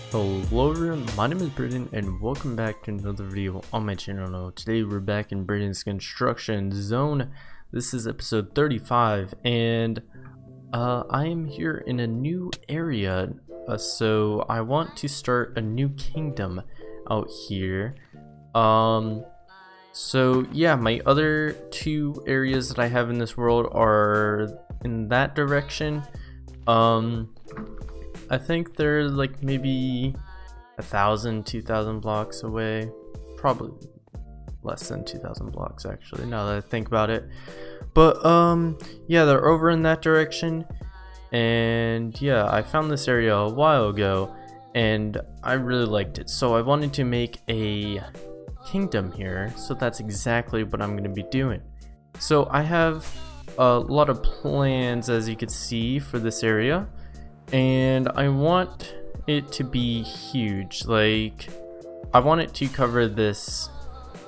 Hello everyone, my name is Britton and welcome back to another video on my channel. Today we're back in Britton's Construction Zone. This is episode 35 and I am here in a new area. So I want to start a new kingdom out here. So yeah, my other two areas that I have in this world are in that direction. I think they're like maybe 1,000, 2,000 blocks away. Probably less than 2,000 blocks actually, now that I think about it. But yeah, they're over in that direction. And yeah, I found this area a while ago and I really liked it. So I wanted to make a kingdom here. So that's exactly what I'm going to be doing. So I have a lot of plans, as you can see, for this area. And I want it to be huge. Like, I want it to cover this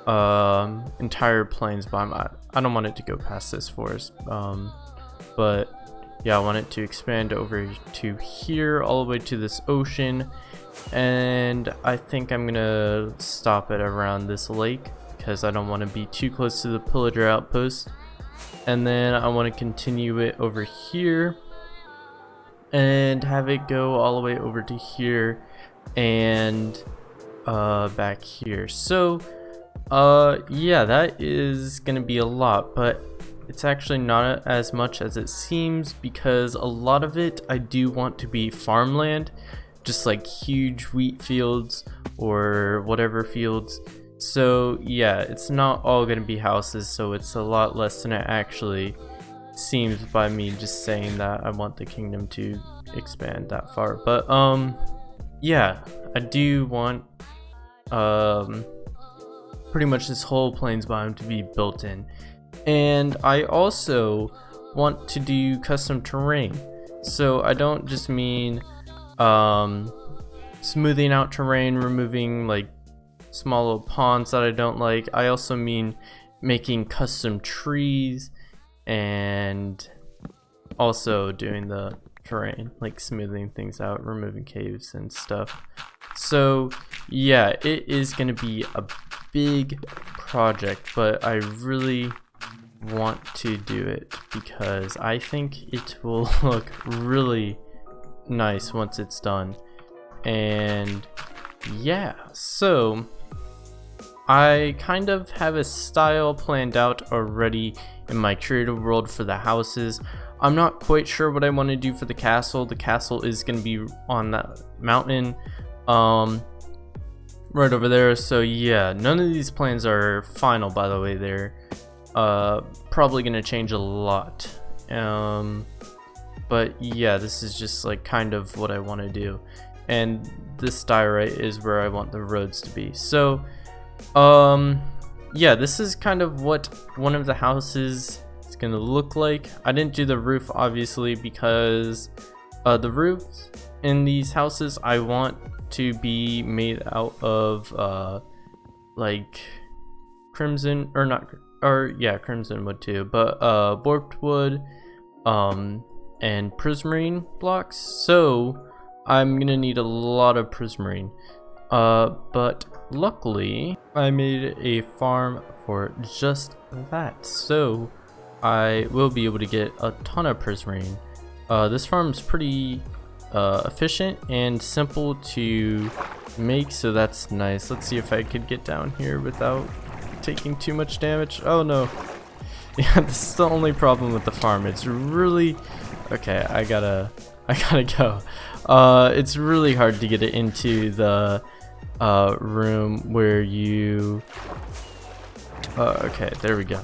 entire plains biome. I don't want it to go past this forest, but yeah, I want it to expand over to here, all the way to this ocean. And I think I'm gonna stop it around this lake because I don't want to be too close to the pillager outpost. And then I want to continue it over here and have it go all the way over to here and back here. So yeah, that is gonna be a lot, but it's actually not as much as it seems, because a lot of it I do want to be farmland, just like huge wheat fields or whatever fields. So yeah, it's not all gonna be houses, so it's a lot less than it actually seems by me just saying that I want the kingdom to expand that far. But yeah, I do want pretty much this whole plains biome to be built in. And I also want to do custom terrain. So I don't just mean smoothing out terrain, removing like small little ponds that I don't like. I also mean making custom trees and also doing the terrain, like smoothing things out, removing caves and stuff. So yeah, it is going to be a big project, but I really want to do it because I think it will look really nice once it's done. And yeah, so I kind of have a style planned out already in my creative world for the houses. I'm not quite sure what I want to do for the castle. The castle is going to be on that mountain right over there. So yeah, none of these plans are final, by the way. They're probably going to change a lot. But yeah, this is just like kind of what I want to do. And this diorite is where I want the roads to be. So yeah, this is kind of what one of the houses is gonna look like. I didn't do the roof obviously because the roofs in these houses I want to be made out of like crimson, or not, or yeah, crimson wood too, but warped wood and prismarine blocks. So I'm gonna need a lot of prismarine. But luckily I made a farm for just that, so I will be able to get a ton of prismarine. This farm is pretty efficient and simple to make, so that's nice. Let's see if I could get down here without taking too much damage. Oh no. Yeah, this is the only problem with the farm. It's really okay. I gotta go. It's really hard to get it into the room where you okay, there we go,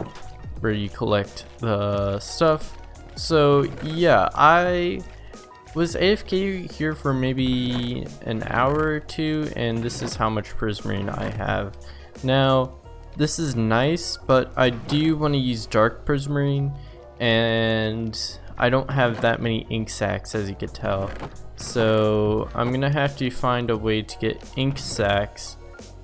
where you collect the stuff. So yeah, I was AFK here for maybe an hour or two, and this is how much prismarine I have now. This is nice, but I do want to use dark prismarine, and I don't have that many ink sacs, as you can tell. So I'm gonna have to find a way to get ink sacs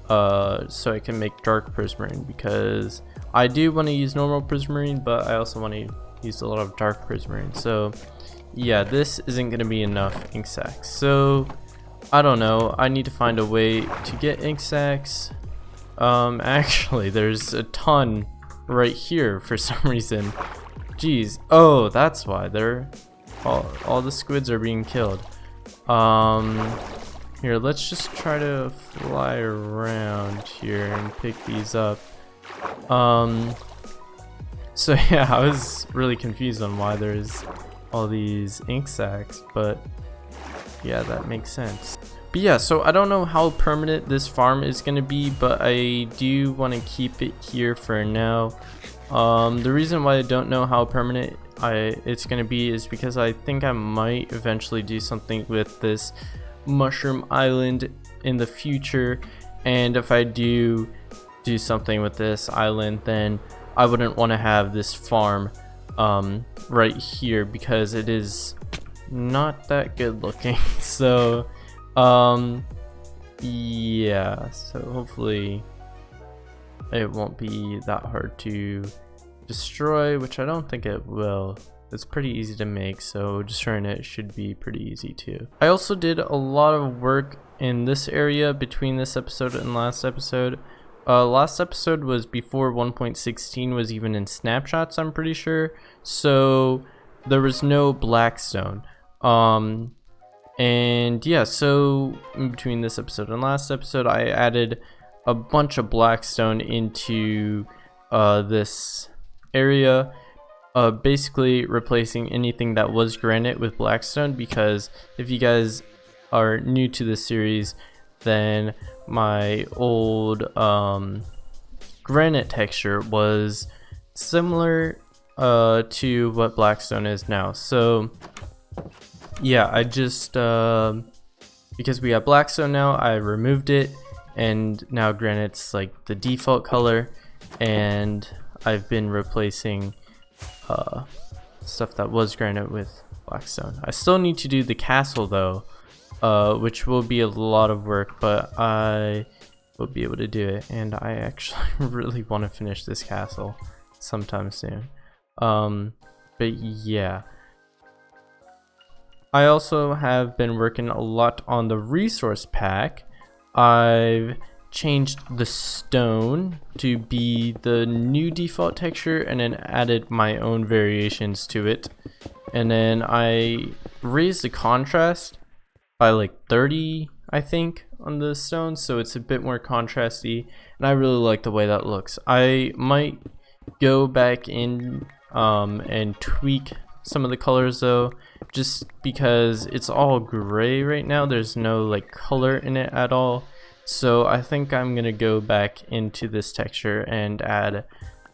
so I can make dark prismarine, because I do want to use normal prismarine, but I also want to use a lot of dark prismarine. So yeah, this isn't gonna be enough ink sacs. So I don't know, I need to find a way to get ink sacs. Actually, there's a ton right here for some reason. Jeez. Oh, that's why they're all the squids are being killed. Here, let's just try to fly around here and pick these up. So yeah, I was really confused on why there's all these ink sacs, but yeah, that makes sense. But yeah, so I don't know how permanent this farm is going to be, but I do want to keep it here for now. The reason why I don't know how permanent it's going to be is because I think I might eventually do something with this mushroom island in the future, and if I do something with this island, then I wouldn't want to have this farm right here because it is not that good looking. So yeah, so hopefully it won't be that hard to destroy, which I don't think it will. It's pretty easy to make, so destroying it should be pretty easy too. I also did a lot of work in this area between this episode and last episode. Last episode was before 1.16 was even in snapshots, I'm pretty sure, so there was no blackstone. And yeah, so in between this episode and last episode, I added a bunch of blackstone into this area, basically replacing anything that was granite with blackstone, because if you guys are new to this series, then my old granite texture was similar to what blackstone is now. So yeah, I just because we have blackstone now, I removed it, and now granite's like the default color, and I've been replacing stuff that was granite with blackstone. I still need to do the castle though, which will be a lot of work, but I will be able to do it, and I actually really want to finish this castle sometime soon. But yeah, I also have been working a lot on the resource pack. I've changed the stone to be the new default texture and then added my own variations to it, and then I raised the contrast by like 30, I think, on the stone, so it's a bit more contrasty, and I really like the way that looks. I might go back in and tweak some of the colors though, just because it's all gray right now. There's no like color in it at all, so I think I'm gonna go back into this texture and add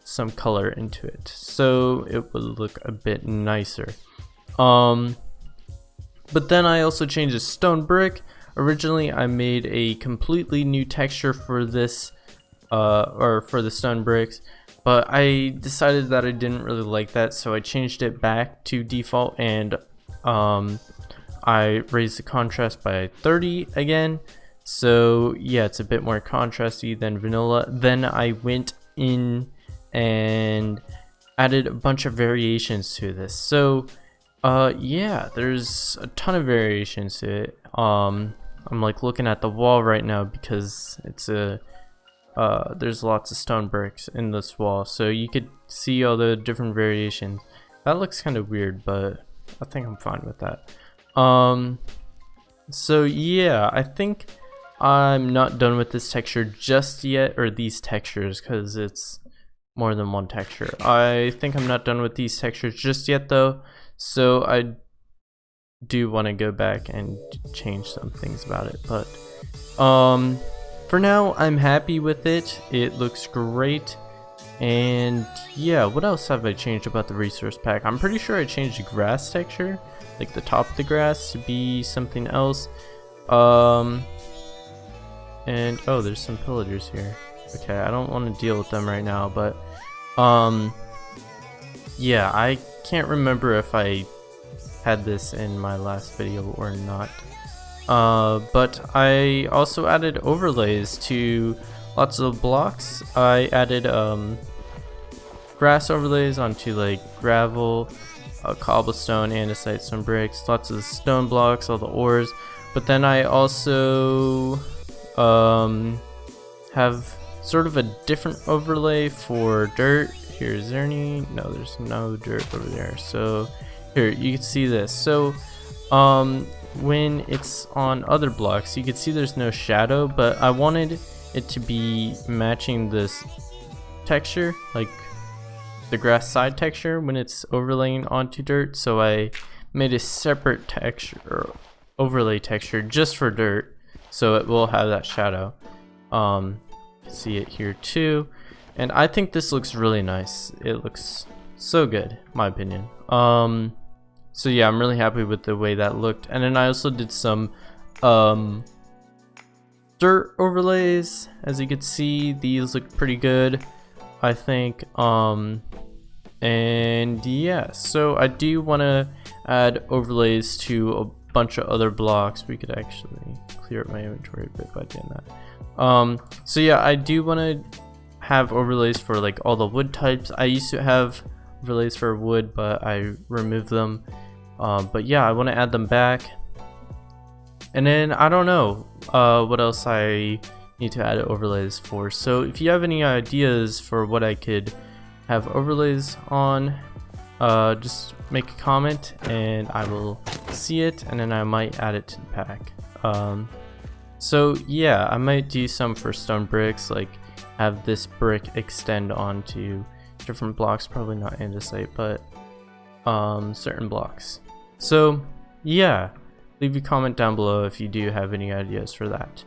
some color into it so it will look a bit nicer. But then I also changed the stone brick. Originally I made a completely new texture for this or for the stone bricks, but I decided that I didn't really like that, so I changed it back to default, and I raised the contrast by 30 again. So yeah, it's a bit more contrasty than vanilla. Then I went in and added a bunch of variations to this. So yeah, there's a ton of variations to it. I'm like looking at the wall right now because it's a there's lots of stone bricks in this wall, so you could see all the different variations. That looks kind of weird, but I think I'm fine with that. So yeah, I think I'm not done with this texture just yet, or these textures, because it's more than one texture. I think I'm not done with these textures just yet though, so I do want to go back and change some things about it, but for now I'm happy with it. It looks great. And yeah, what else have I changed about the resource pack? I'm pretty sure I changed the grass texture, like the top of the grass, to be something else. And oh, there's some pillagers here. Okay, I don't want to deal with them right now, but yeah, I can't remember if I had this in my last video or not. But I also added overlays to lots of blocks. I added grass overlays onto like gravel, cobblestone, andesite, some bricks, lots of stone blocks, all the ores. But then I also have sort of a different overlay for dirt. Here, is there any? No, there's no dirt over there. So here, you can see this. So when it's on other blocks, you can see there's no shadow, but I wanted it to be matching this texture, like the grass side texture when it's overlaying onto dirt. So I made a separate texture or overlay texture just for dirt, so it will have that shadow. You can see it here too, and I think this looks really nice. It looks so good, in my opinion. So yeah, I'm really happy with the way that looked. And then I also did some dirt overlays. As you can see, these look pretty good, I think. And yeah, so I do want to add overlays to a bunch of other blocks. We could actually clear up my inventory a bit by doing that. So yeah, I do want to have overlays for like all the wood types. I used to have overlays for wood, but I removed them. But yeah, I want to add them back. And then I don't know what else I need to add overlays for. So if you have any ideas for what I could have overlays on, just make a comment and I will see it, and then I might add it to the pack. So yeah, I might do some for stone bricks, like have this brick extend onto different blocks, probably not andesite, but certain blocks. So yeah, leave a comment down below if you do have any ideas for that.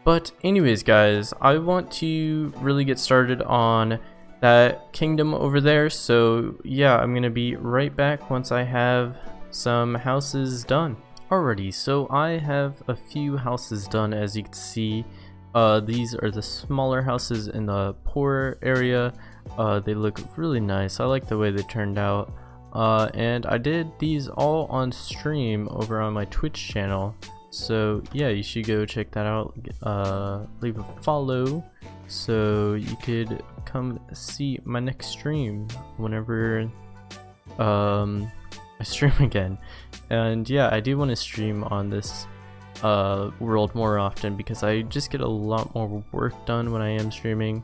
But anyways guys, I want to really get started on that kingdom over there. So yeah, I'm gonna be right back once I have some houses done. Alrighty, so I have a few houses done. As you can see, these are the smaller houses in the poorer area. They look really nice. I like the way they turned out. And I did these all on stream over on my Twitch channel. So yeah, you should go check that out. Leave a follow so you could come see my next stream whenever I stream again. And yeah, I do want to stream on this world more often because I just get a lot more work done when I am streaming.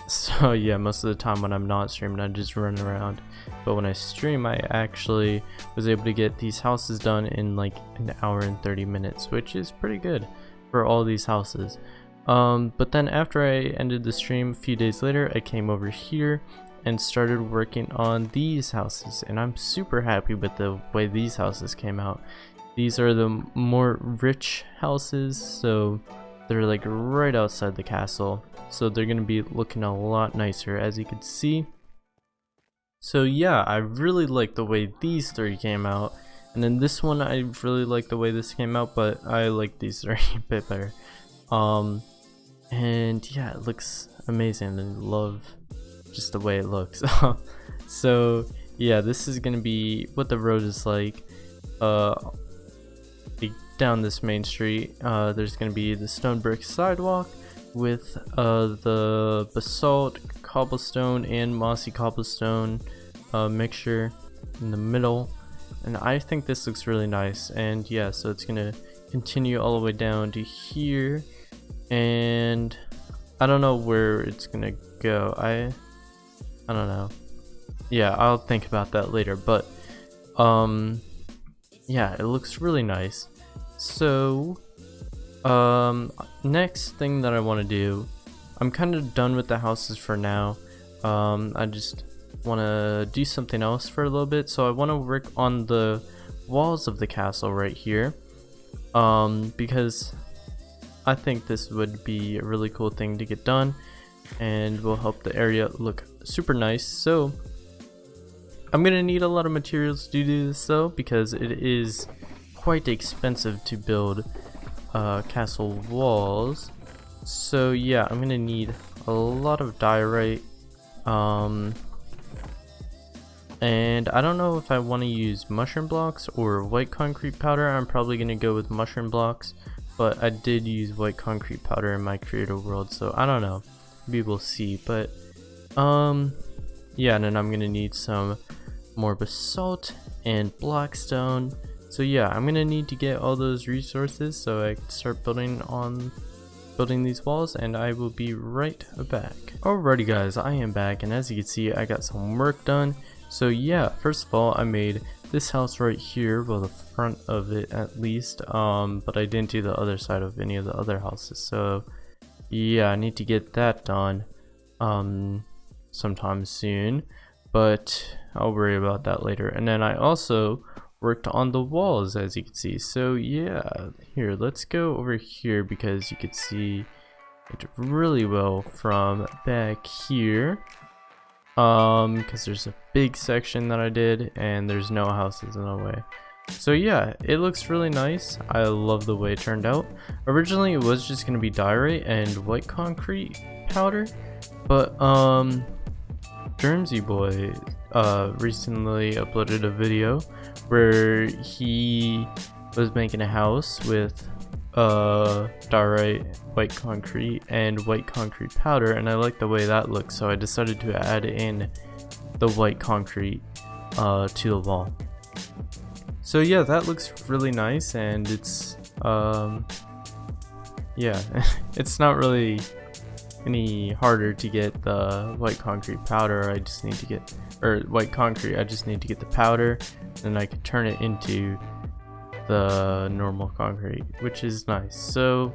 So yeah, most of the time when I'm not streaming, I just run around. But when I stream, I actually was able to get these houses done in like an hour and 30 minutes, which is pretty good for all these houses. But then after I ended the stream a few days later, I came over here and started working on these houses, and I'm super happy with the way these houses came out. These are the more rich houses, so they're like right outside the castle, so they're gonna be looking a lot nicer, as you can see. So yeah, I really like the way these three came out, and then this one I really like the way this came out, but I like these three a bit better. And yeah, it looks amazing, and I love just the way it looks. So yeah, this is gonna be what the road is like. Down this main street, there's gonna be the stone brick sidewalk with the basalt, cobblestone, and mossy cobblestone mixture in the middle, and I think this looks really nice. And yeah, so it's gonna continue all the way down to here, and I don't know where it's gonna go. I don't know. Yeah, I'll think about that later, but yeah, it looks really nice. So next thing that I want to do, I'm kind of done with the houses for now. I just want to do something else for a little bit, so I want to work on the walls of the castle right here, because I think this would be a really cool thing to get done and will help the area look super nice. So I'm gonna need a lot of materials to do this though, because it is quite expensive to build castle walls. So yeah, I'm gonna need a lot of diorite, and I don't know if I want to use mushroom blocks or white concrete powder. I'm probably gonna go with mushroom blocks, but I did use white concrete powder in my creator world, so I don't know, maybe we'll see. But yeah, and then I'm gonna need some more basalt and blackstone So yeah, I'm gonna need to get all those resources so I can start building these walls, and I will be right back. Alrighty guys, I am back, and as you can see, I got some work done. So yeah, first of all, I made this house right here, well, the front of it at least, but I didn't do the other side of any of the other houses. So yeah, I need to get that done sometime soon, but I'll worry about that later. And then I also worked on the walls, as you can see. So yeah, here, let's go over here because you can see it really well from back here, because there's a big section that I did and there's no houses in the way. So yeah, it looks really nice. I love the way it turned out. Originally it was just gonna be diorite and white concrete powder, but Germsy Boy recently uploaded a video where he was making a house with diorite, white concrete, and white concrete powder, and I like the way that looks, so I decided to add in the white concrete to the wall. So yeah, that looks really nice, and it's yeah, it's not really any harder to get the white concrete powder. I just need to get, or white concrete, I just need to get the powder, and I can turn it into the normal concrete, which is nice. So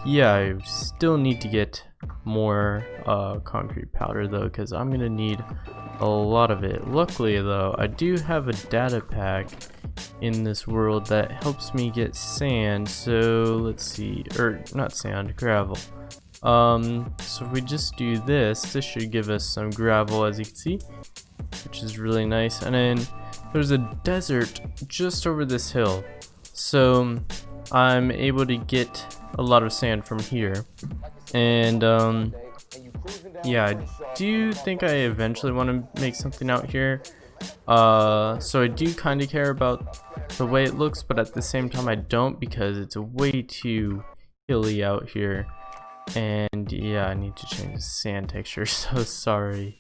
yeah, I still need to get more concrete powder though, because I'm gonna need a lot of it. Luckily though, I do have a data pack in this world that helps me get sand. So let's see, or not sand, gravel. So if we just do this, this should give us some gravel, as you can see, which is really nice. And then there's a desert just over this hill, so I'm able to get a lot of sand from here. And yeah, I do think I eventually want to make something out here. So I do kind of care about the way it looks, but at the same time I don't, because it's way too hilly out here. And yeah, I need to change the sand texture, so sorry.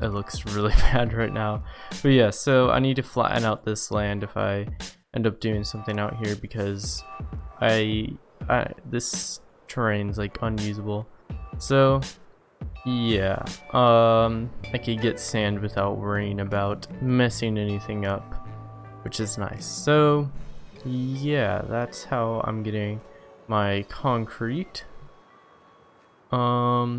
It looks really bad right now. But yeah, so I need to flatten out this land if I end up doing something out here, because this terrain's like unusable. So yeah, I could get sand without worrying about messing anything up, which is nice. So yeah, that's how I'm getting my concrete. But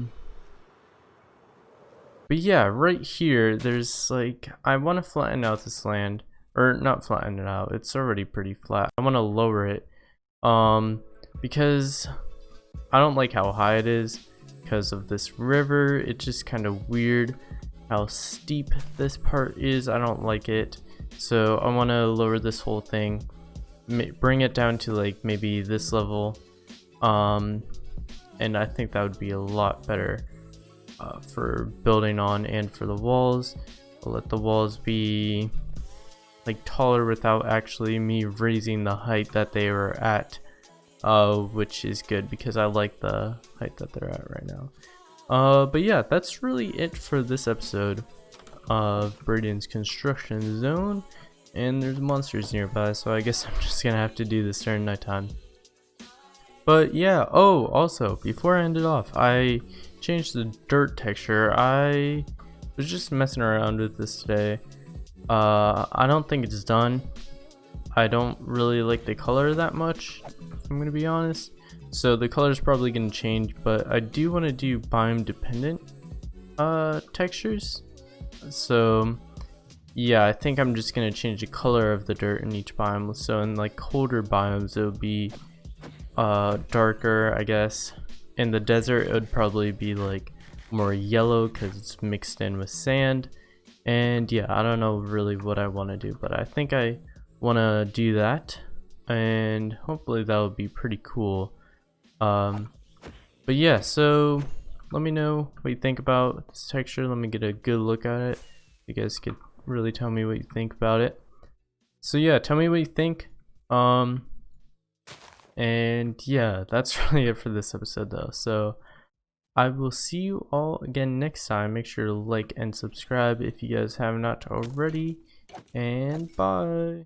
yeah, right here there's like, I want to flatten out this land, or not flatten it out, it's already pretty flat. I want to lower it because I don't like how high it is because of this river. It's just kind of weird how steep this part is. I don't like it, so I want to lower this whole thing, bring it down to like maybe this level, and I think that would be a lot better for building on and for the walls. I'll let the walls be like taller without actually me raising the height that they were at, which is good because I like the height that they're at right now. But yeah, that's really it for this episode of Braden's construction zone, and there's monsters nearby, so I guess I'm just gonna have to do this during nighttime. But yeah, oh, also, before I end it off, I changed the dirt texture. I was just messing around with this today. I don't think it's done. I don't really like the color that much, if I'm gonna be honest. So the color is probably gonna change, but I do want to do biome dependent textures. So yeah, I think I'm just gonna change the color of the dirt in each biome. So in like colder biomes, it would be darker, I guess. In the desert, it would probably be like more yellow because it's mixed in with sand. And yeah, I don't know really what I want to do, but I think I want to do that, and hopefully that would be pretty cool. But yeah, so let me know what you think about this texture. Let me get a good look at it. You guys could really tell me what you think about it. So yeah, tell me what you think. And yeah, that's really it for this episode though. So I will see you all again next time. Make sure to like and subscribe if you guys have not already, and bye.